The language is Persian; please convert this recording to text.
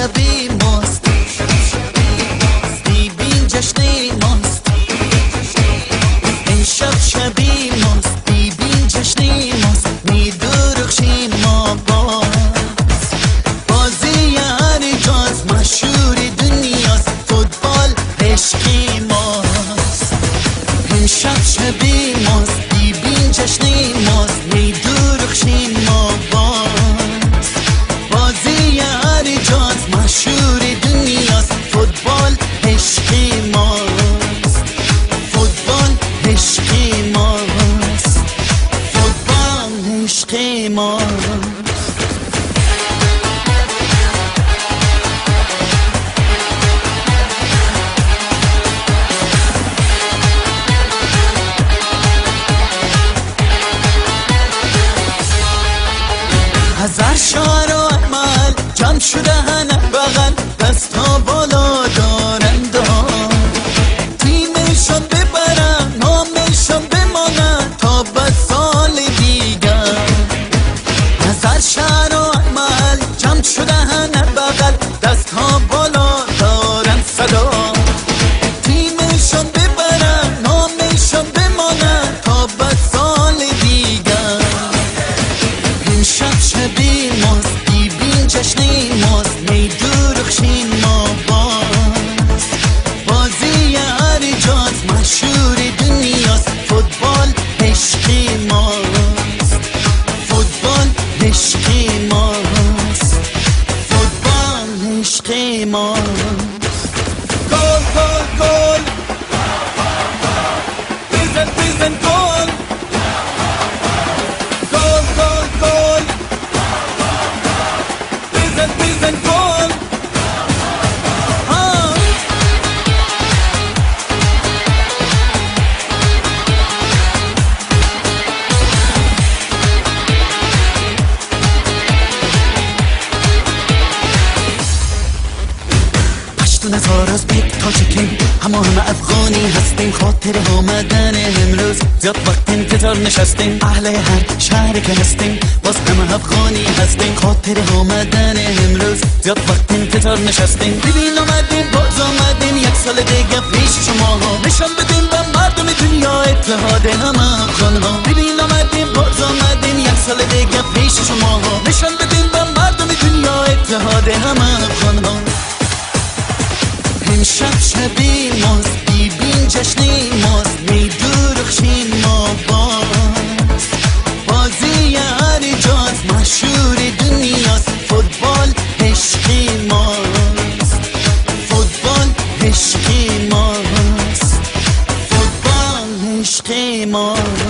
شبی ماست، ببین جشن ماست. امشب شبی ماست، ببین جشن ماست. میدرخشیم ما بازی هر جاست، مشهور دنیاست. فوتبال عشقی ماست. امشب شبی ماست، ببین جشن ماست. میدرخشیم ما بازی هر جاست، مشهور دنیاست. فوتبال عشقی ماست. فوتبال عشقی ماست. فوتبال عشقی ماست. هزار شعر و اعمال جمع شده هنه بغل، دست ها بالا دارند. تیمشون ببرن، نامشون بمانن تا به سال دیگر. هزار شعر و اعمال جمع شده هنه بغل، دست ها بالا دارند صدا. تیمشون ببرن، نامشون بمانن تا به سال دیگر. امشب شبی ماست، ببین جشن ماست. میدرخشیم ما بازی هر جاست، مشهور دنیاست. فوتبال عشقی ماست. فوتبال عشقی ماست. فوتبال عشقی ماست. گل گل گل، بزن بزن گل. گل گل گل، بزن بزن گل. پشتون از آراز بیک تا چکیم، همه افغانی هستیم. خاطر آمدن امروز زیاد وقت انتظار نشستیم. اهل هر شهر که هستیم باز همه افغانی هستیم. خاطر آمدن امروز زیاد وقت انتظار نشستیم. ببین آمدیم، باز آمدیم یک سال دیگه پیش شما. نشان بدیم به مردم دنیا اتحاد همه افغان ها. ببین آمدیم، باز آمدیم یک سال دیگه پیش شما. نشان بدیم به مردم دنیا اتحاد همه افغان ها. امشب شبی ماست، ببین جشن ماست. میدرخشیم ما بازی هر جاست، مشهور دنیاست. فوتبال عشقی ماست. فوتبال عشقی ماست. فوتبال عشقی ماست.